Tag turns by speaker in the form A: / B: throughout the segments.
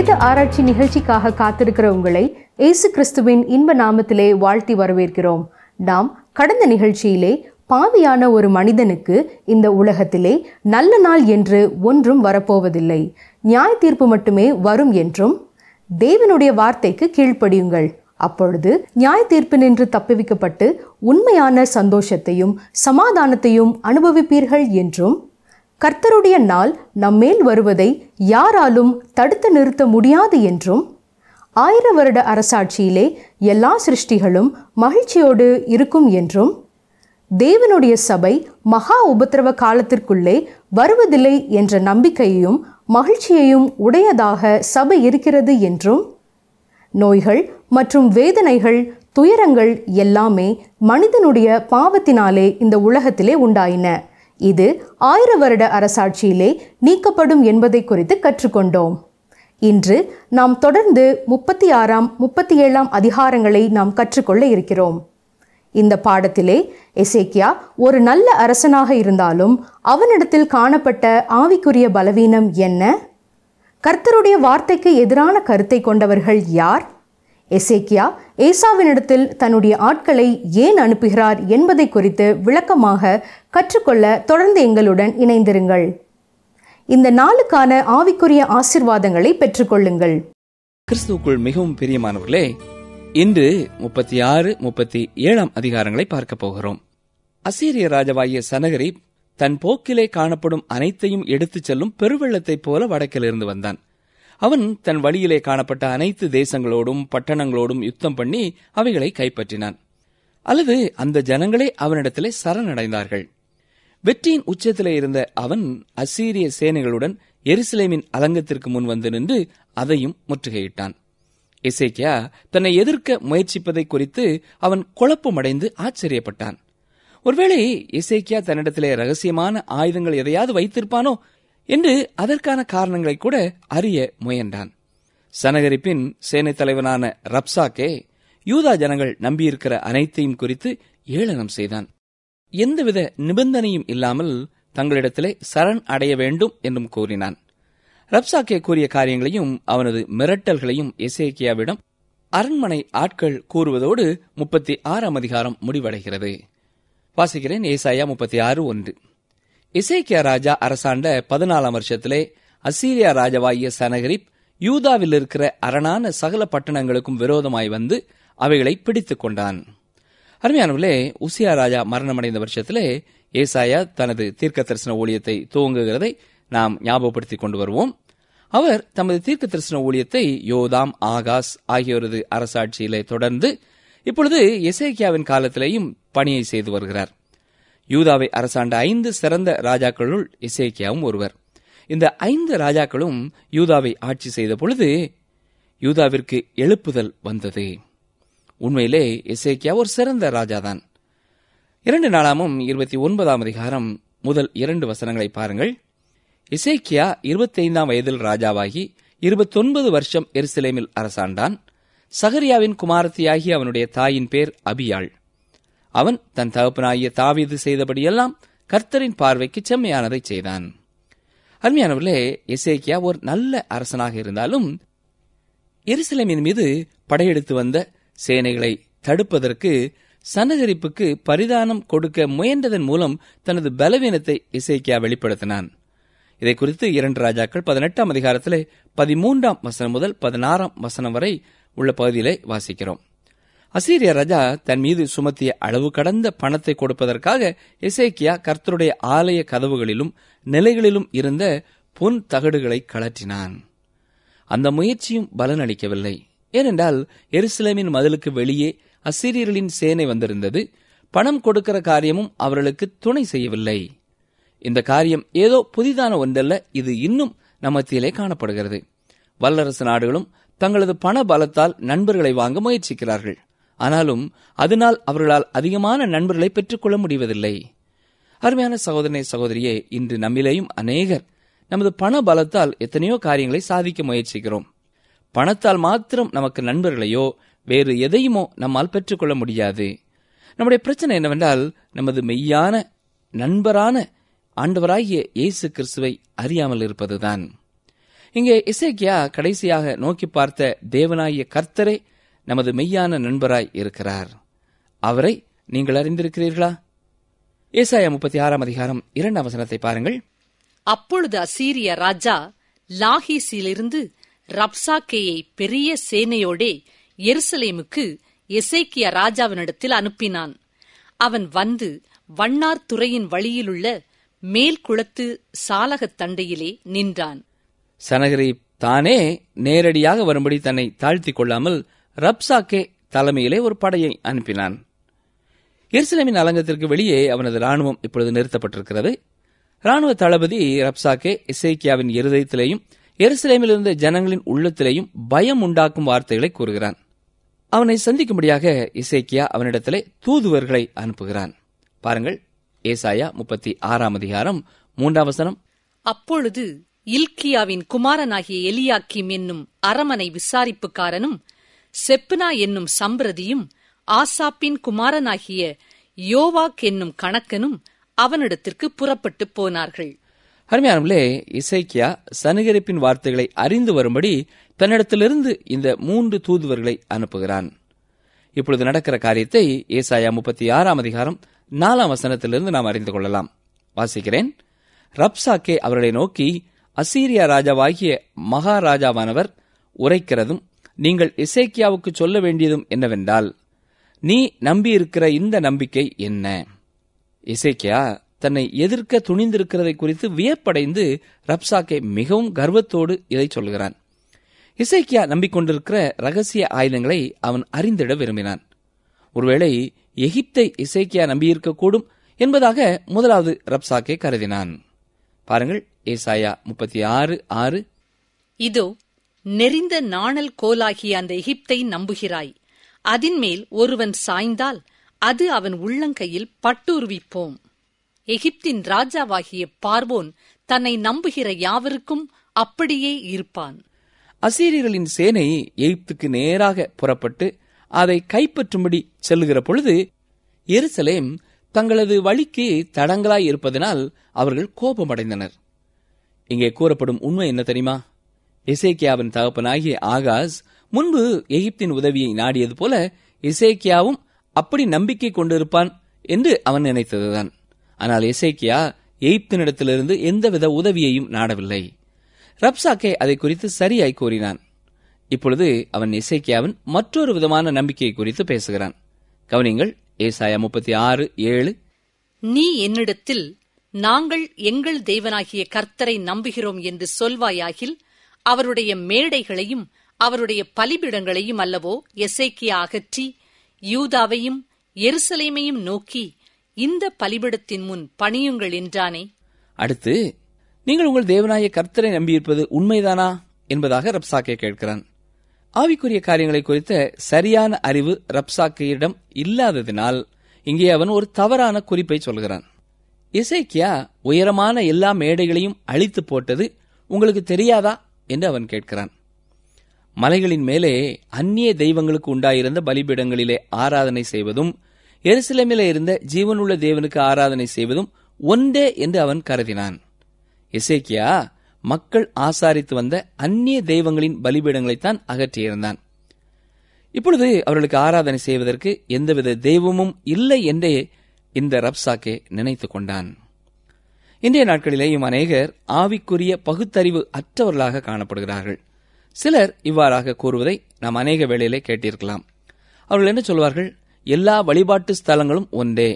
A: வேத ஆராய்ச்சி நிகழ்ச்சிக்காக காத்திருக்கிற உங்களை இயேசு கிறிஸ்துவின் இன்ப நாமத்திலே வாழ்த்தி வரவேற்கிறோம். நாம் கடந்த நிகழ்ச்சியிலே பாவியான ஒரு மனிதனுக்கு இந்த உலகத்திலே நல்ல நாள் என்று ஒன்றும் வரப்போவதில்லை, நியாய தீர்ப்பு மட்டுமே வரும் என்றும், தேவனுடைய வார்த்தைக்கு கீழ்ப்படியுங்கள், அப்பொழுது நியாய தீர்ப்பு நின்று தப்புவிக்கப்பட்டு உண்மையான சந்தோஷத்தையும் சமாதானத்தையும் அனுபவிப்பீர்கள் என்றும், கர்த்தருடைய நாள் நம்மேல் வருவதை யாராலும் தடுத்து நிறுத்த முடியாது என்றும், 1000 வருட அரசாட்சியிலே எல்லா சிருஷ்டிகளும் மகிழ்ச்சியோடு இருக்கும் என்றும், தேவனுடைய சபை மகா உபத்திரவ காலத்திற்குள்ளே வருவதில்லை என்ற நம்பிக்கையையும் மகிழ்ச்சியையும் உடையதாக சபை இருக்கிறது என்றும், நோய்கள் மற்றும் வேதனைகள் துயரங்கள் எல்லாமே மனிதனுடைய பாவத்தினாலே இந்த உலகத்திலே உண்டாயின, இது 1000 வருட அரசாட்சியிலே நீக்கப்படும் என்பதை குறித்து கற்றுக்கொண்டோம். இன்று நாம் தொடர்ந்து 36ஆம் 37ஆம் அதிகாரங்களை நாம் கற்றுக்கொள்ள இருக்கிறோம். இந்த பாடத்திலே எசேக்கியா ஒரு நல்ல அரசனாக இருந்தாலும் அவனிடத்தில் காணப்பட்ட ஆவிக்குரிய பலவீனம் என்ன? கர்த்தருடைய வார்த்தைக்கு எதிரான கருத்தை கொண்டவர்கள் யார்? எசேக்கியா ஏசாவினிடத்தில் தன்னுடைய ஆட்களை ஏன் அனுப்புகிறார் என்பதை குறித்து விளக்கமாக கற்றுக்கொள்ள தொடர்ந்து எங்களுடன் இணைந்திருங்கள். இந்த நாளுக்கான ஆவிக்குரிய ஆசீர்வாதங்களை பெற்றுக்கொள்ளுங்கள்.
B: கிறிஸ்துவுக்குள் மிகவும் பிரியமானவர்களே, இன்று 36, 37 அதிகாரங்களை பார்க்க போகிறோம். அசீரிய ராஜாவாகிய சனகரிப் தன் போக்கிலே காணப்படும் அனைத்தையும் எடுத்துச் செல்லும் பெருவெள்ளத்தைப் போல வடக்கிலிருந்து வந்தான். அவன் தன் வழியிலே காணப்பட்ட அனைத்து தேசங்களோடும் பட்டணங்களோடும் யுத்தம் பண்ணி அவைகளை கைப்பற்றினான். அல்லது அந்த ஜனங்களே அவனிடத்திலே சரணடைந்தார்கள். வெற்றியின் உச்சத்திலே இருந்த அவன் அசீரிய சேனைகளுடன் எருசலேமின் அலங்கத்திற்கு முன் வந்து நின்று அதையும் முற்றுகையிட்டான். எசேக்கியா தன்னை எதிர்க்க முயற்சிப்பதை குறித்து அவன் குழப்பமடைந்து ஆச்சரியப்பட்டான். ஒருவேளை எசேக்கியா தன்னிடத்திலே ரகசியமான ஆயுதங்கள் எதையாவது வைத்திருப்பானோ என்று அதற்கான காரணங்களை கூட அறிய முயன்றான். சனகரிப்பின் சேனை தலைவனான ரப்சாக்கே யூதா ஜனங்கள் நம்பியிருக்கிற அனைத்தையும் குறித்து ஏளனம் செய்தான். எந்தவித நிபந்தனையும் இல்லாமல் தங்களிடத்திலே சரண் அடைய வேண்டும் என்றும் கூறினான். ரப்சாக்கே கூறிய காரியங்களையும் அவனது மிரட்டல்களையும் எசேக்கியாவிடம் அரண்மனை ஆட்கள் கூறுவதோடு 36ஆம் அதிகாரம் முடிவடைகிறது. வாசிக்கிறேன். ஏசாயா 36:1. எசேக்கியா ராஜா அரசாண்ட 14ஆம் வருஷத்திலே அசீரியா ராஜாவாகிய சனகரிப் யூதாவில் இருக்கிற அரணான சகல பட்டணங்களுக்கும் விரோதமாய் வந்து அவைகளை பிடித்துக் கொண்டான். அருமையானவர்களே, உசியா ராஜா மரணமடைந்த வருஷத்திலே ஏசாயா தனது தீர்க்க தரிசன ஊழியத்தை துவங்குகிறதை நாம் ஞாபகப்படுத்திக் கொண்டு வருவோம். அவர் தமது தீர்க்க தரிசன ஊழியத்தை யோதாம், ஆகாஸ் ஆகியோரது அரசாட்சியிலே தொடர்ந்து இப்பொழுது எசேக்கியாவின் காலத்திலேயும் பணியை செய்து வருகிறார். யூதாவை அரசாண்ட 5 சிறந்த ராஜாக்களுள் எசேக்கியாவும் ஒருவர். இந்த 5 ராஜாக்களும் யூதாவை ஆட்சி செய்த பொழுது யூதாவிற்கு எழுப்புதல் வந்தது. உண்மையிலே எசேக்கியா ஒரு சிறந்த ராஜாதான். 2 நாளாமும் 29ஆம் அதிகாரம் முதல் 2 வசனங்களை பாருங்கள். எசேக்கியா 25ஆம் வயதில் ராஜாவாகி 29 வருஷம் எருசலேமில் அரசாண்டான். சகரியாவின் குமாரத்தியாகி அவனுடைய தாயின் பேர் அபியாள். அவன் தன் தகப்பனாகிய தாவீது செய்தபடியெல்லாம் கர்த்தரின் பார்வைக்கு செம்மையானதை செய்தான். அருமையானவர்களே, எசேக்கியா ஒரு நல்ல அரசனாக இருந்தாலும் எருசலேமின் மீது படையெடுத்து வந்த சேனைகளை தடுப்பதற்கு சனகரிப்புக்கு பரிதானம் கொடுக்க முயன்றதன் மூலம் தனது பலவீனத்தை எசேக்கியா வெளிப்படுத்தினான். இதை குறித்து 2 ராஜாக்கள் 18ஆம் அதிகாரத்திலே 13ஆம் வசனம் முதல் 16ஆம் வசனம் வரை உள்ள பகுதியிலே வாசிக்கிறோம். அசீரியா ராஜா தன் மீது சுமத்திய அளவு கடந்த பணத்தை கொடுப்பதற்காக எசேக்கியா கர்த்தருடைய ஆலய கதவுகளிலும் நிலைகளிலும் இருந்த பொன் தகடுகளை கழற்றினான். அந்த முயற்சியும் பலனளிக்கவில்லை. ஏனென்றால் எருசலேமின் மதிலுக்கு வெளியே அசீரியர்களின் சேனை வந்திருந்தது. பணம் கொடுக்கிற காரியமும் அவர்களுக்கு துணை செய்யவில்லை. இந்த காரியம் ஏதோ புதிதான ஒன்றல்ல, இது இன்னும் நம்மத்திலே காணப்படுகிறது. வல்லரசு நாடுகளும் தங்களது பண பலத்தால் நண்பர்களை வாங்க முயற்சிக்கிறார்கள். ஆனாலும் அதனால் அவர்களால் அதிகமான நண்பர்களை பெற்றுக்கொள்ள முடிவதில்லை. அருமையான சகோதரனே, சகோதரியே, இன்று நம்மிலேயும் அநேகர் நமது பண பலத்தால் எத்தனையோ காரியங்களை சாதிக்க முயற்சிக்கிறோம். பணத்தால் மாத்திரம் நமக்கு நண்பர்களையோ வேறு எதையுமோ நம்மால் பெற்றுக்கொள்ள முடியாது. நம்முடைய பிரச்சனை என்னவென்றால், நமது மெய்யான நண்பரான ஆண்டவராகிய இயேசு கிறிஸ்துவை அறியாமல் இருப்பதுதான். இங்கே எசேக்கியா கடைசியாக நோக்கி பார்த்த தேவனாகிய கர்த்தரே நமது மெய்யான நண்பராய் இருக்கிறார். அவரை நீங்கள் அறிந்திருக்கிறீர்களா? ஏசாயா 36 அதிகாரம் 2 வசனத்தை பாருங்கள்.
C: அப்பொழுது அசீரிய ராஜா லாகீசிலிருந்து ரப்சாக்கேயை பெரிய சேனையோடே எருசலேமுக்கு எசேக்கியா ராஜாவினிடத்தில் அனுப்பினான். அவன் வந்து வண்ணார் துறையின் வழியிலுள்ள மேல் குளத்து சாலகத் தண்டையிலே நின்றான்.
B: சனகரிப் தானே நேரடியாக வரும்படி தன்னை தாழ்த்திக் கொள்ளாமல் ரப்சாக்கே தலைமையிலே ஒரு படையை அனுப்பினான். எருசலேமின் அலங்கத்திற்கு வெளியே அவனது ராணுவம் இப்பொழுது நிறுத்தப்பட்டிருக்கிறது. ராணுவ தளபதி ரப்சாக்கே எசேக்கியாவின் இருதயத்திலேயும் எருசலேமில் இருந்த ஜனங்களின் உள்ளத்திலேயும் பயம் உண்டாக்கும் வார்த்தைகளை கூறுகிறான். அவனை சந்திக்கும்படியாக எசேக்கியா அவனிடத்திலே தூதுவர்களை அனுப்புகிறான். பாருங்கள், ஏசாயா 36 அதிகாரம் 3 வசனம்.
C: அப்பொழுது இல்கியாவின் குமாரனாகிய எலியாக்கிம் என்னும் அரமனை விசாரிப்புக்காரனும் செப்னா என்னும் சம்பிரதியும் ஆசாப்பின் குமாரனாகிய யோவாக் என்னும் கணக்கனும் அவனிடத்திற்கு புறப்பட்டு போனார்கள்.
B: அருமையானவர்களே, எசேக்கியா சனகரிப்பின் வார்த்தைகளை அறிந்து வரும்படி தன்னிடத்திலிருந்து இந்த 3 தூதுவர்களை அனுப்புகிறான். இப்பொழுது நடக்கிற காரியத்தை ஏசாயா 36 அதிகாரம் 4 வசனத்திலிருந்து நாம் அறிந்து கொள்ளலாம். வாசிக்கிறேன். ரப்சாக்கே அவர்களை நோக்கி, அசீரியா ராஜாவாகிய மகாராஜாவானவர் உரைக்கிறதும் நீங்கள் எசேக்கியாவுக்கு சொல்ல வேண்டியதும் என்னவென்றால், நீ நம்பியிருக்கிற இந்த நம்பிக்கை என்ன? எசேக்கியா தன்னை எதிர்க்க துணிந்திருக்கிறதை குறித்து வியப்படைந்து ரப்சாக்கே மிகவும் கர்வத்தோடு இதை சொல்கிறான். எசேக்கியா நம்பிக்கொண்டிருக்கிற ரகசிய ஆயுதங்களை அவன் அறிந்திட விரும்பினான். ஒருவேளை எகிப்தை எசேக்கியா நம்பியிருக்கக்கூடும் என்பதாக முதலாவது ரப்சாக்கே கருதினான். பாருங்கள், ஏசாயா 36:6.
C: இதோ நெறிந்த நாணல் கோலாகிய அந்த எகிப்தை நம்புகிறாய். அதின்மேல் ஒருவன் சாய்ந்தால் அது அவன் உள்ளங்கையில் பட்டுருவிப்போம். எகிப்தின் ராஜாவாகிய பார்வோன் தன்னை நம்புகிற யாவருக்கும் அப்படியே இருப்பான்.
B: அசீரியர்களின் சேனை எகிப்துக்கு நேராக புறப்பட்டு அதை கைப்பற்றும்படி செல்லுகிற பொழுது எருசலேம் தங்களது வழிக்கு தடங்களாய் இருப்பதனால் அவர்கள் கோபமடைந்தனர். இங்கே கூறப்படும் உண்மை என்ன தெரியுமா? எசேக்கியாவின் தகப்பனாகிய ஆகாஸ் முன்பு எகிப்தின் உதவியை நாடியது போல எசேக்கியாவும் அப்படி நம்பிக்கை கொண்டிருப்பான் என்று அவன் நினைத்ததுதான். ஆனால் எசேக்கியா எகிப்தினிடத்திலிருந்து எந்தவித உதவியையும் நாடவில்லை. ரப்சாக்கே அதை குறித்து சரியாய் கூறினான். இப்பொழுது அவன் எசேக்கியாவின் மற்றொரு விதமான நம்பிக்கையை குறித்து பேசுகிறான். கவனிங்கள், ஏசாயா 36:7.
C: நீ என்னிடத்தில் நாங்கள் எங்கள் தேவனாகிய கர்த்தரை நம்புகிறோம் என்று சொல்வாயாகில் அவருடைய மேடைகளையும் அவருடைய பலிபீடங்களையும் அல்லவோ எசேக்கியா அகற்றி யூதாவையும் எருசலேமையும் நோக்கி இந்த பலிபீடத்தின் முன் பணியுங்கள் என்றானே.
B: அடுத்து, நீங்கள் உங்கள் தேவனாகிய கர்த்தரை நம்பியிருப்பது உண்மைதானா என்பதாக ரப்சாக்கே கேட்கிறான். ஆவிக்குரிய காரியங்களை குறித்த சரியான அறிவு ரப்சாக்கையிடம் இல்லாததினால் இங்கே அவன் ஒரு தவறான குறிப்பை சொல்கிறான். எசேக்கியா உயரமான எல்லா மேடைகளையும் அழித்து போட்டது உங்களுக்கு தெரியாதா என்று அவன் கேட்கிறான். மலைகளின் மேலே அந்நிய தெய்வங்களுக்கு உண்டாயிருந்த பலிபீடங்களிலே ஆராதனை செய்வதும் எருசலேமிலே இருந்த ஜீவனுள்ள தேவனுக்கு ஆராதனை செய்வதும் ஒன்றே என்று அவன் கருதினான். எசேக்கியா மக்கள் ஆசாரித்து வந்த அந்நிய தெய்வங்களின் பலிபீடங்களைத்தான் அகற்றியிருந்தான். இப்பொழுது அவர்களுக்கு ஆராதனை செய்வதற்கு எந்தவித தெய்வமும் இல்லை என்றே இந்த ரப்சாக்கே நினைத்துக் கொண்டான். இன்றைய நாட்களிலேயும் அநேகர் ஆவிக்குரிய பகுத்தறிவு அற்றவர்களாக காணப்படுகிறார்கள். சிலர் இவ்வாறாக கூறுவதை நாம் அநேக வேளையிலே கேட்டிருக்கலாம். அவர்கள் என்ன சொல்வார்கள்? எல்லா வழிபாட்டு ஸ்தலங்களும் ஒன்றே,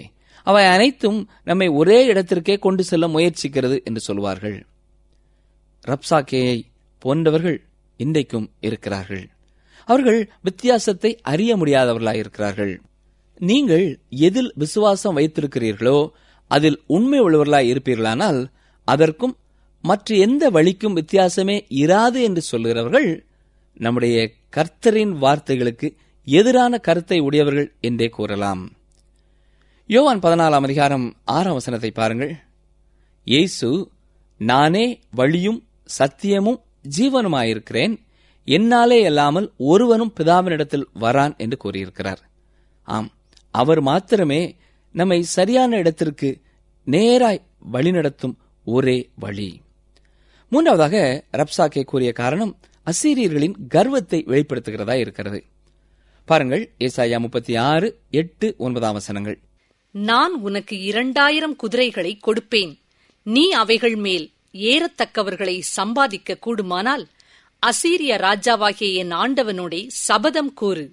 B: அவை அனைத்தும் நம்மை ஒரே இடத்திற்கே கொண்டு செல்ல முயற்சிக்கிறது என்று சொல்வார்கள். ரப்சாக்கேயை போன்றவர்கள் இன்றைக்கும் இருக்கிறார்கள். அவர்கள் வித்தியாசத்தை அறிய முடியாதவர்களாயிருக்கிறார்கள். நீங்கள் எதில் விசுவாசம் வைத்திருக்கிறீர்களோ அதில் உண்மை உள்ளவர்களாய் இருப்பீர்களானால் அதற்கும் மற்ற எந்த வழிக்கும் வித்தியாசமே இராது என்று சொல்லுகிறவர்கள் நம்முடைய கர்த்தரின் வார்த்தைகளுக்கு எதிரான கருத்தை உடையவர்கள் என்றே கூறலாம். யோவான் 14 அதிகாரம் 6 பாருங்கள். இயேசு, நானே வழியும் சத்தியமும் ஜீவனுமாயிருக்கிறேன், என்னாலே அல்லாமல் ஒருவனும் பிதாவினிடத்தில் வரான் என்று கூறியிருக்கிறார். ஆம், அவர் மாத்திரமே நம்மை சரியான இடத்திற்கு நேராய் வழிநடத்தும் ஒரே வழி. மூன்றாவதாக ரப்சாக்கே கூறிய காரணம் அசீரியர்களின் கர்வத்தை வெளிப்படுத்துகிறதா இருக்கிறது. பாருங்கள், ஏசாயா 36:8-9
C: நான் உனக்கு 2000 குதிரைகளை கொடுப்பேன். நீ அவைகள் மேல் ஏறத்தக்கவர்களை சம்பாதிக்க கூடுமானால் அசீரிய ராஜாவாகிய என் ஆண்டவனுடைய சபதம் கூறு.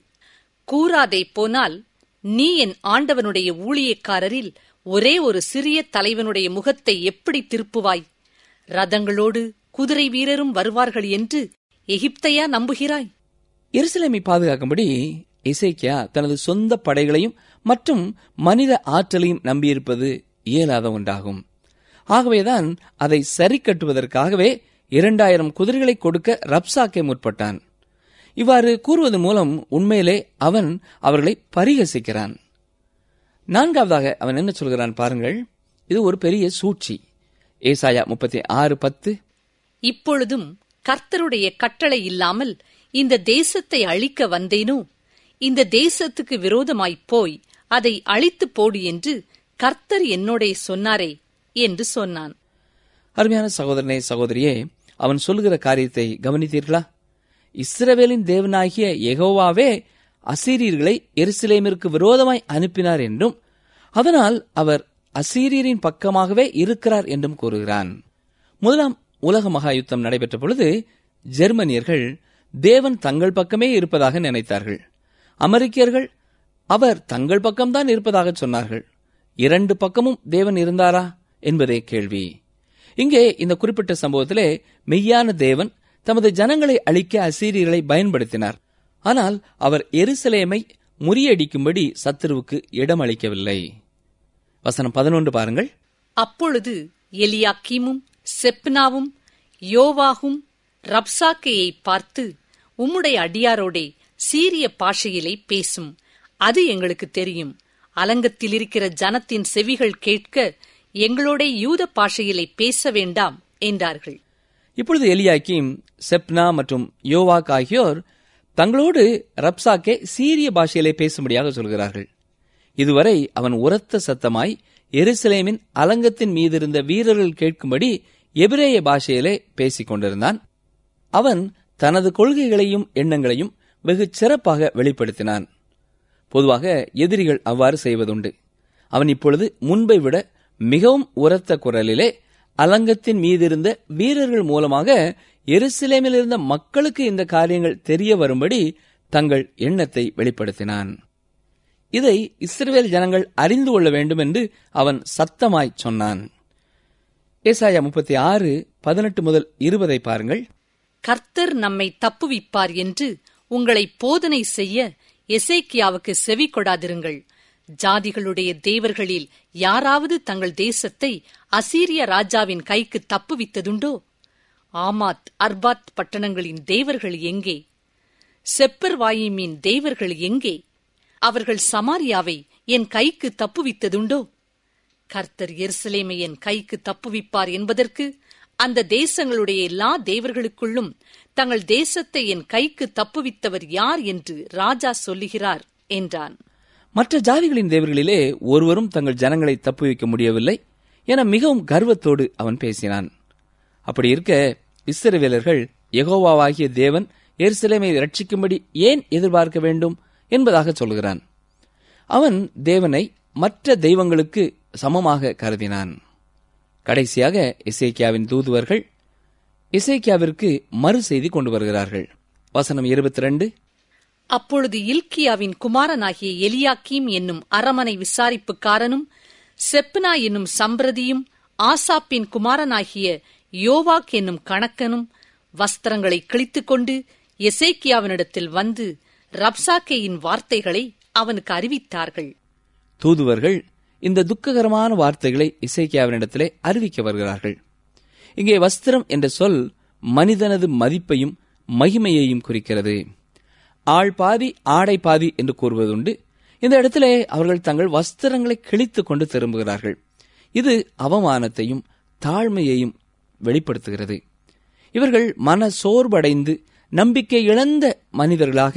C: கூறாதே போனால் நீ என் ஆண்டவனுடைய ஊழியக்காரரில் ஒரே ஒரு சிறிய தலைவனுடைய முகத்தை எப்படி திருப்புவாய்? ரதங்களோடு குதிரை வீரரும் வருவார்கள் என்று எகிப்தையா நம்புகிறாய்?
B: எருசலேமை பாதுகாக்கும்படி எசேக்கியா தனது சொந்த படைகளையும் மற்றும் மனித ஆற்றலையும் நம்பியிருப்பது இயலாத ஒன்றாகும். ஆகவேதான் அதை சரி கட்டுவதற்காகவே 2000 குதிரைகளை கொடுக்க ரப்சாக்கே முற்பட்டான். இவ்வாறு கூறுவது மூலம் உண்மையிலே அவன் அவர்களை பரிகசிக்கிறான். நான்காவதாக அவன் என்ன சொல்கிறான் பாருங்கள், இது ஒரு பெரிய சூழ்ச்சி. ஏசாயா 36:10
C: இப்பொழுதும் கர்த்தருடைய கட்டளை இல்லாமல் இந்த தேசத்தை அழிக்க வந்தேனோ? இந்த தேசத்துக்கு விரோதமாய்ப் போய் அதை அழித்து போடு என்று கர்த்தர் என்னோடே சொன்னாரே என்று சொன்னான்.
B: அருமையான சகோதரனே, சகோதரியே, அவன் சொல்லுகிற காரியத்தை கவனித்தீர்களா? இஸ்ரவேலின் தேவனாகிய யெகோவாவே அசீரியர்களை எருசலேமிற்கு விரோதமாய் அனுப்பினார் என்றும் அதனால் அவர் அசீரியரின் பக்கமாகவே இருக்கிறார் என்றும் கூறுகிறான். முதலாம் உலக மகா யுத்தம் நடைபெற்ற பொழுது ஜெர்மனியர்கள் தேவன் தங்கள் பக்கமே இருப்பதாக நினைத்தார்கள். அமெரிக்கர்கள் அவர் தங்கள் பக்கம்தான் இருப்பதாக சொன்னார்கள். இரண்டு பக்கமும் தேவன் இருந்தாரா என்பதே கேள்வி. இங்கே இந்த குறிப்பிட்ட சம்பவத்திலே மெய்யான தேவன் தமது ஜனங்களை அழிக்க அசீரியர்களை பயன்படுத்தினார். ஆனால் அவர் எருசலேமை முறியடிக்கும்படி சத்துருவுக்கு இடமளிக்கவில்லை. வசனம் 11 பாருங்கள்.
C: அப்பொழுது எலியாக்கீமும் செப்னாவும் யோவாகும் ரப்சாக்கேயை பார்த்து, உம்முடைய அடியாரோடே சீரிய பாஷையிலே பேசும், அது எங்களுக்கு தெரியும். அலங்கத்தில் இருக்கிற ஜனத்தின் செவிகள் கேட்க எங்களோட யூத பாஷையிலே பேச வேண்டாம் என்றார்கள்.
B: இப்பொழுது எலியாக்கீம், செப்னா மற்றும் யோவாக் ஆகியோர் தங்களோடு ரப்சாக்கே சீரிய பாஷையிலே பேசும்படியாக சொல்கிறார்கள். இதுவரை அவன் உரத்த சத்தமாய் எருசலேமின் அலங்கத்தின் மீதிருந்த வீரர்கள் கேட்கும்படி எபிரேய பாஷையிலே பேசிக் கொண்டிருந்தான். அவன் தனது கொள்கைகளையும் எண்ணங்களையும் வெகு சிறப்பாக வெளிப்படுத்தினான். பொதுவாக எதிரிகள் அவ்வாறு செய்வதுண்டு. அவன் இப்பொழுது முன்பை விட மிகவும் உரத்த குரலிலே அலங்கத்தின் மீதிருந்த வீரர்கள் மூலமாக எருசலேமில் இருந்த மக்களுக்கு இந்த காரியங்கள் தெரிய வரும்படி தங்கள் எண்ணத்தை வெளிப்படுத்தினான். இதை இஸ்ரவேல் ஜனங்கள் அறிந்து கொள்ள வேண்டும் என்று அவன் சத்தமாய் சொன்னான். ஏசாயா 36:18-20 பாருங்கள்.
C: கர்த்தர் நம்மை தப்புவிப்பார் என்று உங்களை போதனை செய்ய எசேக்கியாவுக்கு செவி கொடாதிருங்கள். ஜாதிகளுடைய தேவர்களில் யாராவது தங்கள் தேசத்தை அசீரிய ராஜாவின் கைக்கு தப்புவித்ததுண்டோ? ஆமாத், அர்பாத் பட்டணங்களின் தேவர்கள் எங்கே? செப்பர்வாயிமின் தேவர்கள் எங்கே? அவர்கள் சமாரியாவை என் கைக்கு தப்புவித்ததுண்டோ? கர்த்தர் எருசலேமை என் கைக்கு தப்புவிப்பார் என்பதற்கு அந்த தேசங்களுடைய எல்லா தேவர்களுக்குள்ளும் தங்கள் தேசத்தை என் கைக்கு தப்புவித்தவர் யார் என்று ராஜா சொல்லுகிறார் என்றான்.
B: மற்ற ஜாதிகளின் தேவர்களிலே ஒருவரும் தங்கள் ஜனங்களை தப்புவிக்க முடியவில்லை என மிகவும் கர்வத்தோடு அவன் பேசினான். அப்படி இருக்க இஸ்ரவேலர்கள் யெகோவாவாகிய தேவன் எருசலேமை ரட்சிக்கும்படி ஏன் எதிர்பார்க்க வேண்டும் என்பதாக சொல்கிறான். அவன் தேவனை மற்ற தெய்வங்களுக்கு சமமாக கருதினான். கடைசியாக எசேக்கியாவின் தூதுவர்கள் எசேக்கியாவிற்கு மறு செய்தி கொண்டு வருகிறார்கள். வசனம் 22.
C: அப்பொழுது இல்கியாவின் குமாரனாகிய எலியாக்கீம் என்னும் அரமனை விசாரிப்புக்காரனும் செப்னா என்னும் சம்பிரதியும் ஆசாப்பின் குமாரனாகிய யோவாக் என்னும் கணக்கனும் வஸ்திரங்களை கிழித்துக் கொண்டு எசேக்கியாவினிடத்தில் வந்து ரப்சாக்கேயின் வார்த்தைகளை அவனுக்கு அறிவித்தார்கள்.
B: தூதுவர்கள் இந்த துக்ககரமான வார்த்தைகளை எசேக்கியாவினிடத்திலே அறிவிக்க வருகிறார்கள். இங்கே வஸ்திரம் என்ற சொல் மனிதனது மதிப்பையும் மகிமையையும் குறிக்கிறது. ஆள் பாதி ஆடை பாதி என்று கூறுவதுண்டு. இந்த இடத்திலே அவர்கள் தங்கள் வஸ்திரங்களை கிழித்துக் கொண்டு திரும்புகிறார்கள். இது அவமானத்தையும் தாழ்மையையும் வெளிப்படுத்துகிறது. இவர்கள் மன சோர்வடைந்து நம்பிக்கை இழந்த மனிதர்களாக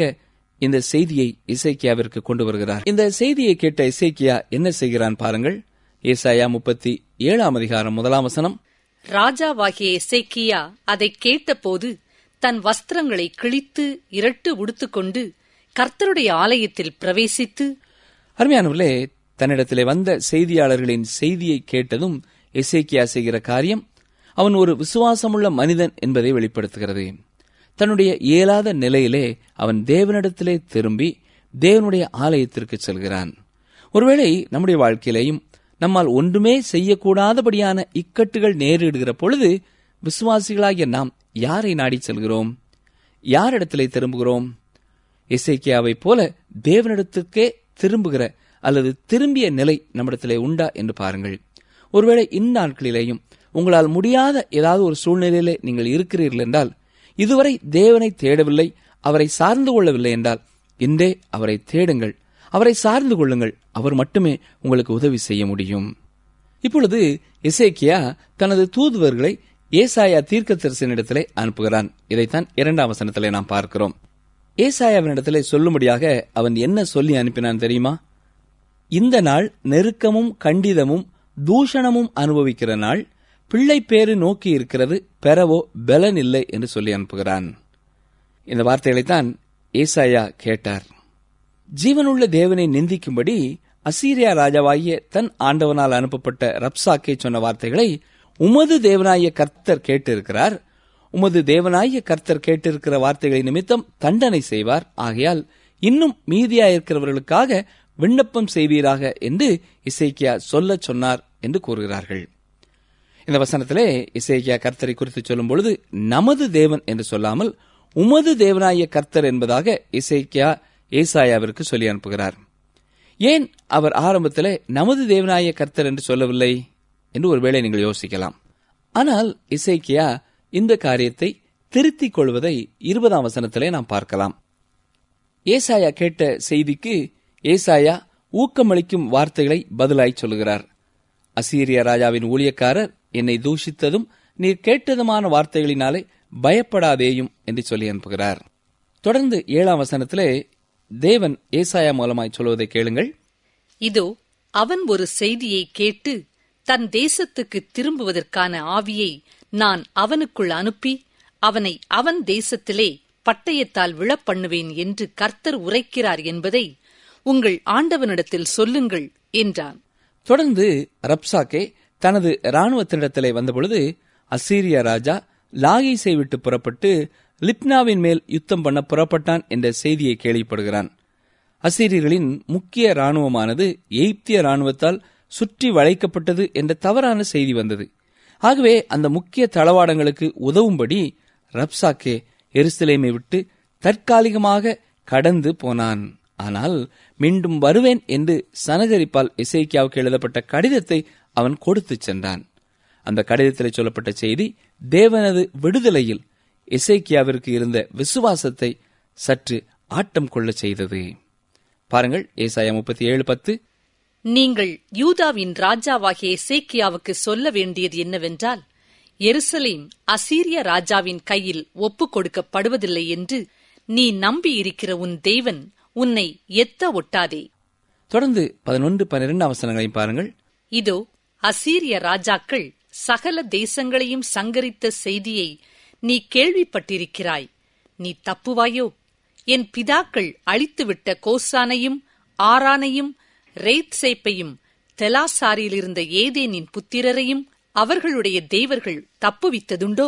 B: இந்த செய்தியை எசேக்கியாவிற்கு கொண்டு வருகிறார். இந்த செய்தியை கேட்ட எசேக்கியா என்ன செய்கிறான் பாருங்கள். ஏசாயா 37 1 வசனம்.
C: ராஜாவாகிய எசேக்கியா அதைக் கேட்டபோது தன் வஸ்திரங்களை கிழித்து இரட்டு உடுத்துக்கொண்டு கர்த்தருடைய ஆலயத்தில் பிரவேசித்து,
B: அருமையானவர்களே, தன்னிடத்திலே வந்த செய்தியாளர்களின் செய்தியை கேட்டதும் எசேக்கியா செய்கிற காரியம் அவன் ஒரு விசுவாசமுள்ள மனிதன் என்பதை வெளிப்படுத்துகிறது. தன்னுடைய இயலாத நிலையிலே அவன் தேவனிடத்திலே திரும்பி தேவனுடைய ஆலயத்திற்கு செல்கிறான். ஒருவேளை நம்முடைய வாழ்க்கையிலேயும் நம்மால் ஒன்றுமே செய்யக்கூடாதபடியான இக்கட்டுகள் நேரிடுகிற பொழுது விசுவாசிகளாகிய நாம் யாரை நாடி செல்கிறோம்? யாரிடத்திலே திரும்புகிறோம்? எசேக்கியாவைப் போல தேவனிடத்திற்கே திரும்புகிற அல்லது திரும்பிய நிலை நம்மிடத்திலே உண்டா என்று பாருங்கள். ஒருவேளை இந்நாட்களிலேயும் உங்களால் முடியாத ஏதாவது ஒரு சூழ்நிலையிலே நீங்கள் இருக்கிறீர்கள் என்றால், இதுவரை தேவனை தேடவில்லை, அவரை சார்ந்து கொள்ளவில்லை என்றால், இன்றே அவரை தேடுங்கள், அவரை சார்ந்து கொள்ளுங்கள். அவர் மட்டுமே உங்களுக்கு உதவி செய்ய முடியும். இப்பொழுது எசேக்கியா தனது தூதுவர்களை ஏசாயா தீர்க்கதரிசனிடத்திலே அனுப்புகிறான். இதைத்தான் 2ஆம் வசனத்திலே நாம் பார்க்கிறோம். ஏசாயாவினிடத்திலே சொல்லும்படியாக அவன் என்ன சொல்லி அனுப்பினான் தெரியுமா? இந்த நாள் நெருக்கமும் கண்டிதமும் தூஷணமும் அனுபவிக்கிற நாள், பிள்ளை பேறு நோக்கி இருக்கிறது, பெறவோ பலன் இல்லை என்று சொல்லி அனுப்புகிறான். இந்த வார்த்தைகளைத்தான் ஏசாயா கேட்டார். ஜீவனுள்ள தேவனை நிந்திக்கும்படி அசீரியா ராஜாவாகிய தன் ஆண்டவனால் அனுப்பப்பட்ட ரப்சாக்கே சொன்ன வார்த்தைகளை உமது தேவனாகிய கர்த்தர் கேட்டிருக்கிறார். உமது தேவனாகிய கர்த்தர் கேட்டிருக்கிற வார்த்தைகளை நிமித்தம் தண்டனை செய்வார். ஆகையால் இன்னும் மீதியாயிருக்கிறவர்களுக்காக விண்ணப்பம் செய்வீராக என்று எசேக்கியா சொல்ல சொன்னார் என்று கூறுகிறார்கள். இந்த வசனத்திலே எசேக்கியா கர்த்தரை குறித்து சொல்லும் பொழுது நமது தேவன் என்று சொல்லாமல் உமது தேவனாகிய கர்த்தர் என்பதாக எசேக்கியா ஏசாயாவிற்கு சொல்லி அனுப்புகிறார். ஏன் அவர் ஆரம்பத்திலே நமது தேவனாகிய கர்த்தர் என்று சொல்லவில்லை என்று ஒருவேளை நீங்கள் யோசிக்கலாம். ஆனால் எசேக்கியா இந்த காரியத்தை திருத்திக் கொள்வதை 20ஆம் வசனத்திலே நாம் பார்க்கலாம். ஏசாயா கேட்ட செய்திக்கு ஏசாயா ஊக்கமளிக்கும் வார்த்தைகளை பதிலாய் சொல்லுகிறார். அசீரிய ராஜாவின் ஊழியக்காரர் என்னை தூஷித்ததும் நீர் கேட்டதுமான வார்த்தைகளினாலே பயப்படாதேயும் என்று சொல்லி அனுப்புகிறார். தொடர்ந்து 7ஆம் வசனத்திலே தேவன் ஏசாயா மூலமாய் சொல்வதை கேளுங்கள்.
C: இதோ அவன் ஒரு செய்தியை கேட்டு தன் தேசத்துக்கு திரும்புவதற்கான ஆவியை நான் அவனுக்குள் அனுப்பி அவனை அவன் தேசத்திலே பட்டயத்தால் விழப்பண்ணுவேன் என்று கர்த்தர் உரைக்கிறார் என்பதை உங்கள் ஆண்டவனிடத்தில் சொல்லுங்கள் என்றான்.
B: தொடர்ந்து ரப்சாக்கே தனது இராணுவத்தினிடத்திலே வந்தபொழுது அசீரிய ராஜா லாகீசை விட்டு புறப்பட்டு லிப்னாவின் மேல் யுத்தம் பண்ண புறப்பட்டான் என்ற செய்தியை கேள்விப்படுகிறான். அசீரியர்களின் முக்கிய இராணுவமானது எகிப்திய இராணுவத்தால் சுற்றி வளைக்கப்பட்டது என்ற தவறான செய்தி வந்தது. ஆகவே அந்த முக்கிய தளவாடங்களுக்கு உதவும்படி ரப்சாக்கே எருசலேமை விட்டு தற்காலிகமாக கடந்து போனான். ஆனால் மீண்டும் வருவேன் என்று சனகரிப்பால் எசேக்கியாவுக்கு எழுதப்பட்ட கடிதத்தை அவன் கொடுத்து சென்றான். அந்த கடிதத்தில் சொல்லப்பட்ட செய்தி தேவனது விடுதலையில் எசேக்கியாவிற்கு இருந்த விசுவாசத்தை சற்று ஆட்டம் கொள்ள செய்தது. பாருங்கள், ஏசாயா 37:10.
C: நீங்கள் யூதாவின் ராஜாவாகிய எசேக்கியாவுக்கு சொல்ல வேண்டியது என்னவென்றால், எருசலேம் அசீரிய ராஜாவின் கையில் ஒப்புக் கொடுக்கப்படுவதில்லை என்று நீ நம்பியிருக்கிற உன் தேவன் உன்னை எத்த ஒட்டாதே.
B: தொடர்ந்து 11-12 வசனங்களையும் பாருங்கள்.
C: இதோ அசீரிய ராஜாக்கள் சகல தேசங்களையும் சங்கரித்த செய்தியை நீ கேள்விப்பட்டிருக்கிறாய். நீ தப்புவாயோ? என் பிதாக்கள் அழித்துவிட்ட கோசானையும் ஆரானையும் ரேத்சேப்பையும் தெலாசாரியிலிருந்த ஏதேனின் புத்திரரையும் அவர்களுடைய தேவர்கள் தப்புவித்ததுண்டோ?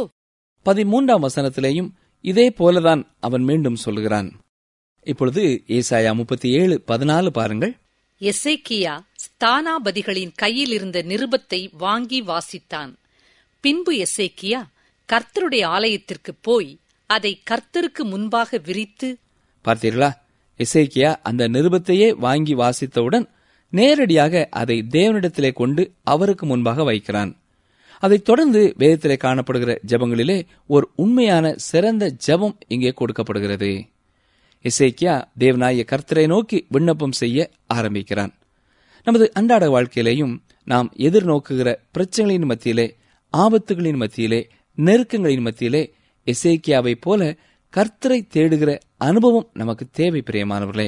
B: 13ஆம் வசனத்திலேயும் இதே போலதான் அவன் மீண்டும் சொல்கிறான். இப்பொழுது ஏசாயா 37:14 பாருங்கள்.
C: எசேக்கியா ஸ்தானாபதிகளின் கையில் இருந்த நிருபத்தை வாங்கி வாசித்தான். பின்பு எசேக்கியா கர்த்தருடைய ஆலயத்திற்கு போய் அதை கர்த்தருக்கு முன்பாக விரித்து,
B: பார்த்தீர்களா, எசேக்கியா அந்த நிருபத்தையே வாங்கி வாசித்தவுடன் நேரடியாக அதை தேவனிடத்திலே கொண்டு அவருக்கு முன்பாக வைக்கிறான். அதைத் தொடர்ந்து வேதத்திலே காணப்படுகிற ஜெபங்களிலே ஒரு உண்மையான சிறந்த ஜெபம் இங்கே கொடுக்கப்படுகிறது. எசேக்கியா தேவனாகிய கர்த்தரை நோக்கி விண்ணப்பம் செய்ய ஆரம்பிக்கிறான். நமது அன்றாட வாழ்க்கையிலேயும் நாம் எதிர்நோக்குகிற பிரச்சனைகளின் மத்தியிலே, ஆபத்துகளின் மத்தியிலே, நெருக்கங்களின் மத்தியிலே எசேக்கியாவை போல கர்த்தரை தேடுகிற அனுபவம் நமக்கு தேவை. பிரியமானவர்களே,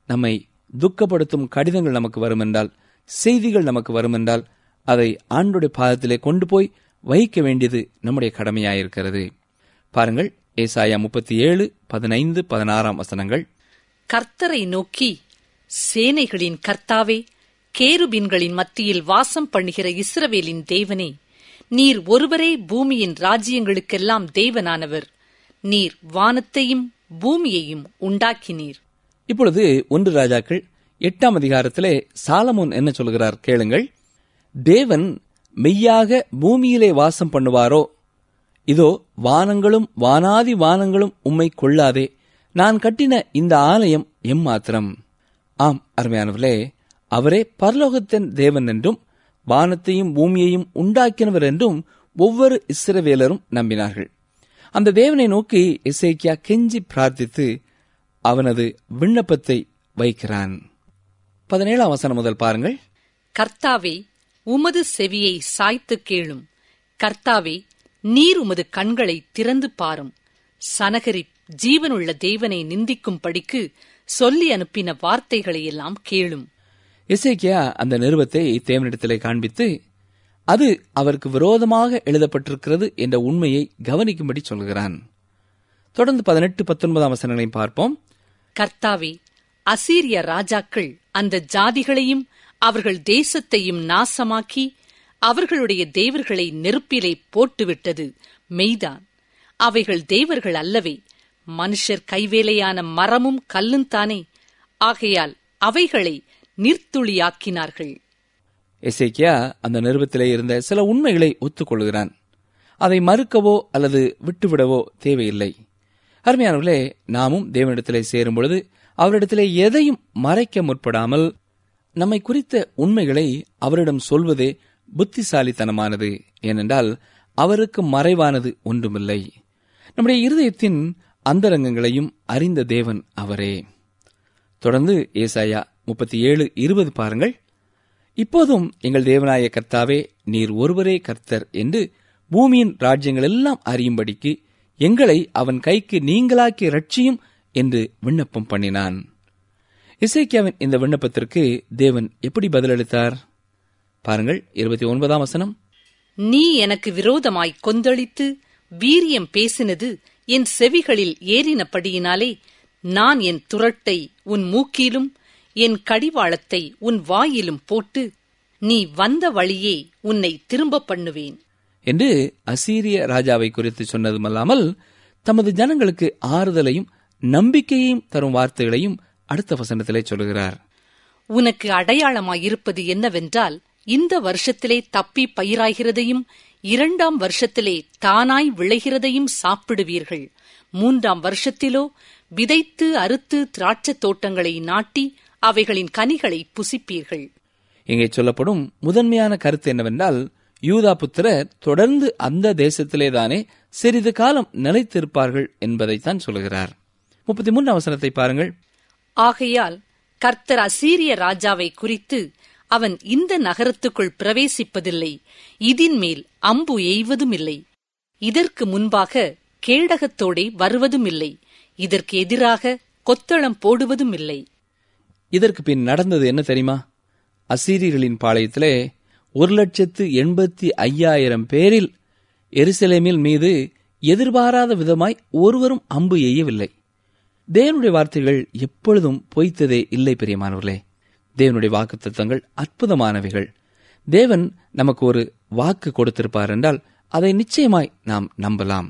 B: நம்மை துக்கப்படுத்தும் கடிதங்கள் நமக்கு வருமென்றால், செய்திகள் நமக்கு வருமென்றால், அதை ஆண்டோடைய பாதத்திலே கொண்டு போய் வகிக்க வேண்டியது நம்முடைய கடமையாயிருக்கிறது. பாருங்கள், ஏசாயா 37:15-16
C: கர்த்தரை நோக்கி, சேனைகளின் கர்த்தாவே, கேருபீன்களின் மத்தியில் வாசம் பண்ணுகிற இஸ்ரவேலின் தேவனே, நீர் ஒருவரே பூமியின் ராஜ்யங்களுக்கெல்லாம் தேவனானவர். நீர் வானத்தையும் பூமியையும் உண்டாக்கினீர்.
B: இப்பொழுது 1 ராஜாக்கள் 8 சாலமோன் என்ன சொல்கிறார் கேளுங்கள். தேவன் மெய்யாக பூமியிலே வாசம் பண்ணுவாரோ? இதோ வானங்களும் வானாதி வானங்களும் உம்மை கொள்ளாதே. நான் கட்டின இந்த ஆலயம் எம்மாத்திரம். ஆம் அருமையானவர்களே, அவரே பரலோகத்தின் தேவன் என்றும் வானத்தையும் பூமியையும் உண்டாக்கினவர் என்றும் ஒவ்வொரு இஸ்ரவேலரும் நம்பினார்கள். அந்த தேவனை நோக்கி எசேக்கியா கெஞ்சி பிரார்த்தித்து அவனது விண்ணப்பத்தை வைக்கிறான். 17 முதல் பாருங்கள்.
C: கர்த்தாவே, உமது செவியை சாய்த்து கேளும். கர்த்தாவே, நீர் உமது கண்களை திறந்து பாரும். சனகரிப் ஜீவனுள்ள தேவனை நிந்திக்கும் படிக்கு சொல்லி அனுப்பின வார்த்தைகளையெல்லாம் கேளும்.
B: எசேக்கியா அந்த நிருபத்தை தேவனிடத்திலே காண்பித்து அது அவருக்கு விரோதமாக எழுதப்பட்டிருக்கிறது என்ற உண்மையை கவனிக்கும்படி சொல்கிறான். தொடர்ந்து 18-19 பார்ப்போம்.
C: கர்த்தாவே, அசீரிய ராஜாக்கள் அந்த ஜாதிகளையும் அவர்கள் தேசத்தையும் நாசமாக்கி அவர்களுடைய தேவர்களை நெருப்பிலே போட்டுவிட்டது மெய்தான். அவைகள் தேவர்கள் அல்லவே, மனுஷர் கைவேலையான மரமும் கல்லுந்தானே. ஆகையால் அவைகளை நிர்த்துளியாக்கினார்கள்.
B: எசேக்கியா அந்த நிருபத்திலே இருந்த சில உண்மைகளை ஒத்துக்கொள்கிறான். அதை மறுக்கவோ அல்லது விட்டுவிடவோ தேவையில்லை. அருமையானவர்களே, நாமும் தேவனிடத்திலே சேரும் பொழுது அவரிடத்திலே எதையும் மறைக்க முற்படாமல் நம்மை குறித்த உண்மைகளை அவரிடம் சொல்வதே புத்திசாலித்தனமானது. ஏனென்றால் அவருக்கு மறைவானது ஒன்றுமில்லை. நம்முடைய இருதயத்தின் அந்தரங்கங்களையும் அறிந்த தேவன் அவரே. தொடர்ந்து ஏசாயா 37:20 பாருங்கள். இப்போதும் எங்கள் தேவனாய கர்த்தாவே, நீர் ஒருவரே கர்த்தர் என்று பூமியின் ராஜ்யங்கள் எல்லாம் அறியும்படிக்கு எங்களை அவன் கைக்கு நீங்களாக்கி ரட்சியும் என்று விண்ணப்பம் பண்ணினான். எசேக்கியாவின் இந்த விண்ணப்பத்திற்கு தேவன் எப்படி பதிலளித்தார் பாருங்கள். 29
C: நீ எனக்கு விரோதமாய் கொந்தளித்து வீரியம் பேசினது என் செவிகளில் ஏறினபடியினாலே நான் என் துரட்டை உன் மூக்கிலும் என் கடிவாளத்தை உன் வாயிலும் போட்டு நீ வந்த வழியே உன்னை திரும்ப பண்ணுவேன்
B: என்று அசீரிய ராஜாவை குறித்து சொன்னதுமல்லாமல் தமது ஜனங்களுக்கு ஆறுதலையும் நம்பிக்கையையும் தரும் வார்த்தைகளையும் அடுத்த வசனத்திலே சொல்கிறார்.
C: உனக்கு அடையாளமாயிருப்பது என்னவென்றால், இந்த வருஷத்திலே தப்பி பயிராகிறதையும் 2ஆம் வருஷத்திலே தானாய் விளைகிறதையும் சாப்பிடுவீர்கள். 3ஆம் வருஷத்திலோ விதைத்து அறுத்து திராட்சத் தோட்டங்களை நாட்டி அவைகளின் கனிகளை புசிப்பீர்கள்.
B: இங்கே சொல்லப்படும் முதன்மையான கருத்து என்னவென்றால், யூதா புத்திரர் தொடர்ந்து அந்த தேசத்திலேதானே சிறிது காலம் நிலைத்திருப்பார்கள் என்பதைத்தான் சொல்கிறார். 33 பாருங்கள்.
C: ஆகையால் கர்த்தர் அசீரிய ராஜாவை குறித்து, அவன் இந்த நகரத்துக்குள் பிரவேசிப்பதில்லை, இதின் மேல் அம்பு எய்வதுமில்லை, இதற்கு முன்பாக கேடகத்தோடே வருவதுமில்லை, இதற்கு எதிராக கொத்தளம் போடுவதுமில்லை.
B: இதற்கு பின் நடந்தது என்ன தெரியுமா? அசீரியர்களின் பாளையத்திலே 1,85,000 பேரில் எருசலேமில் மீது எதிர்பாராத விதமாய் ஒருவரும் அம்பு எய்யவில்லை. தேவனுடைய வார்த்தைகள் எப்பொழுதும் பொய்த்ததே இல்லை. பிரியமானவர்களே, தேவனுடைய வாக்குத்தத்தங்கள் அற்புதமானவைகள். தேவன் நமக்கு ஒரு வாக்கு கொடுத்திருப்பார் என்றால் அதை நிச்சயமாய் நாம் நம்பலாம்.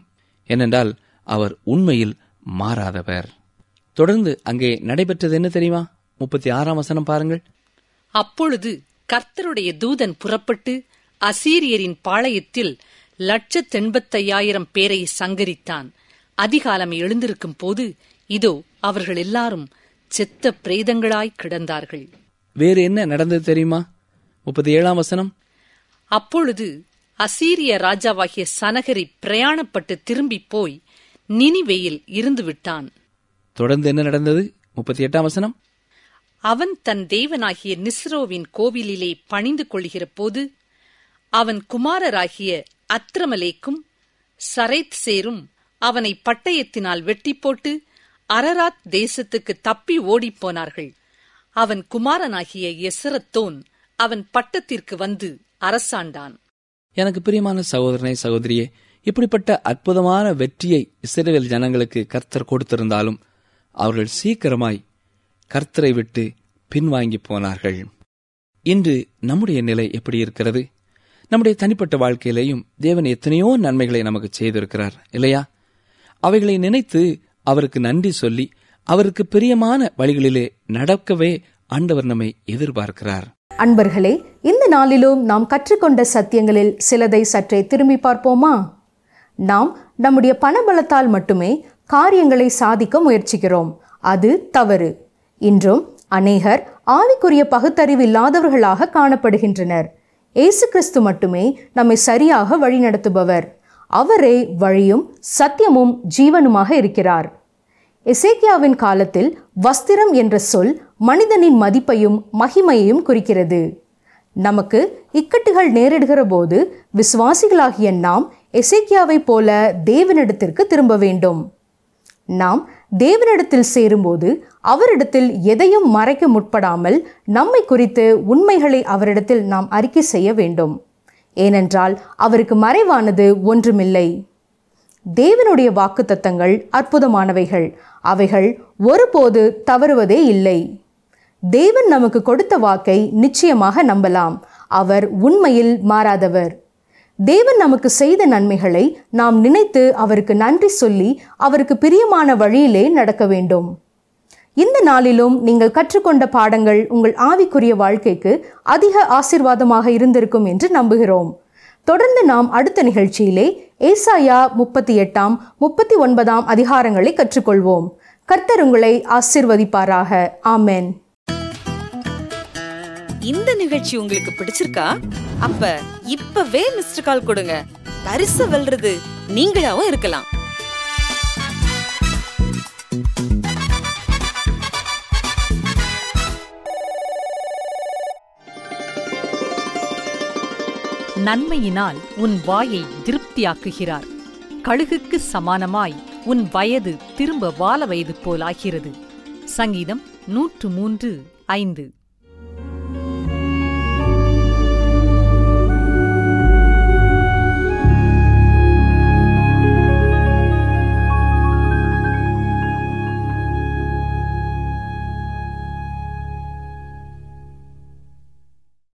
B: ஏனென்றால் அவர் உண்மையில் மாறாதவர். தொடர்ந்து அங்கே நடைபெற்றது என்ன தெரியுமா? 36 பாருங்கள்.
C: அப்பொழுது கர்த்தருடைய தூதன் புறப்பட்டு அசீரியரின் பாளையத்தில் 185,000 பேரை சங்கரித்தான். அதிகாலம் எழுந்திருக்கும் போது இதோ அவர்கள் எல்லாரும் செத்த பிரேதங்களாய் கிடந்தார்கள்.
B: வேறு என்ன நடந்தது தெரியுமா? 37
C: அப்பொழுது அசீரிய ராஜாவாகிய சனகரி பிரயாணப்பட்டு திரும்பி போய் நினிவேயில் இருந்து விட்டான்.
B: தொடர்ந்து என்ன நடந்தது? 38
C: அவன் தன் தேவனாகிய நிஸ்ரோவின் கோவிலிலே பணிந்து கொள்கிற போது அவன் குமாரராகிய அத்ரமலேக்கும் சரேத் சேரும் அவனை பட்டயத்தினால் வெட்டி போட்டு அரராத் தேசத்துக்கு தப்பி ஓடிப்போனார்கள். அவன் குமாரனாகிய எசரத்தோன் அவன் பட்டத்திற்கு வந்து அரசாண்டான்.
B: எனக்கு பிரியமான சகோதரனை, சகோதரியே, இப்படிப்பட்ட அற்புதமான வெற்றியை இஸ்ரவேல் ஜனங்களுக்கு கர்த்தர் கொடுத்திருந்தாலும் அவர்கள் சீக்கிரமாய் கர்த்தரை விட்டு பின்வாங்கி போனார்கள். இன்று நம்முடைய நிலை எப்படி இருக்கிறது? நம்முடைய தனிப்பட்ட வாழ்க்கையிலேயும் தேவன் எத்தனையோ நன்மைகளை நமக்கு செய்திருக்கிறார் இல்லையா? அவைகளை நினைத்து அவருக்கு நன்றி சொல்லி அவருக்கு பிரியமான வழிகளிலே நடக்கவே ஆண்டவர் நம்மை எதிர்பார்க்கிறார்.
A: அன்பர்களே, இந்த நாளிலும் நாம் கற்றுக்கொண்ட சத்தியங்களில் சிலதை சற்றே திரும்பி பார்ப்போமா? நாம் நம்முடைய பணபலத்தால் மட்டுமே காரியங்களை சாதிக்க முயற்சிக்கிறோம். அது தவறு. இன்றும் அநேகர் ஆவிக்குரிய பகுத்தறிவு இல்லாதவர்களாக காணப்படுகின்றனர். இயேசு கிறிஸ்து மட்டுமே நம்மை சரியாக வழிநடத்துபவர். அவரே வழியும் சத்தியமும் ஜீவனுமாக இருக்கிறார். எசேக்கியாவின் காலத்தில் வஸ்திரம் என்ற சொல் மனிதனின் மதிப்பையும் மகிமையையும் குறிக்கிறது. நமக்கு இக்கட்டுகள் நேரிடுகிற போது விசுவாசிகளாகிய நாம் எசேக்கியாவை போல தேவனிடத்திற்கு திரும்ப வேண்டும். நாம் தேவனிடத்தில் சேரும்போது அவரிடத்தில் எதையும் மறைக்க முற்படாமல் நம்மை குறித்து உண்மைகளை அவரிடத்தில் நாம் அறிக்கை செய்ய வேண்டும். ஏனென்றால் அவருக்கு மறைவானது ஒன்றுமில்லை. தேவனுடைய வாக்குத்தத்தங்கள் அற்புதமானவைகள். அவைகள் ஒருபோது தவறுவதே இல்லை. தேவன் நமக்கு கொடுத்த வாக்கை நிச்சயமாக நம்பலாம். அவர் உண்மையில் மாறாதவர். தேவன் நமக்கு செய்த நன்மைகளை நாம் நினைத்து அவருக்கு நன்றி சொல்லி அவருக்கு பிரியமான வழியிலே நடக்க வேண்டும். இந்த நாளிலும் நீங்கள் கற்றுக்கொண்ட பாடங்கள் உங்கள் ஆவிக்குரிய வாழ்க்கைக்கு அதிக ஆசீர்வாதமாக இருந்திருக்கும் என்று நம்புகிறோம். தொடர்ந்து நாம் அடுத்த நிகழ்ச்சியிலே ஏசாயா 38, 39 அதிகாரங்களை கற்றுக்கொள்வோம். கர்த்தர் உங்களை ஆசீர்வதிப்பாராக. ஆமென்.
D: இந்த நிகழ்ச்சி உங்களுக்கு பிடிச்சிருக்கா? அப்ப இப்பவே மிஸ்டர் கால் கொடுங்க. பரிசு வெல்றது நீங்களாவும் இருக்கலாம்.
C: நன்மையினால் உன் வாயை திருப்தியாக்குகிறார். கழுகுக்கு சமானமாய் உன் வயது திரும்ப வால வயது போலாகிறது. சங்கீதம் 103:5.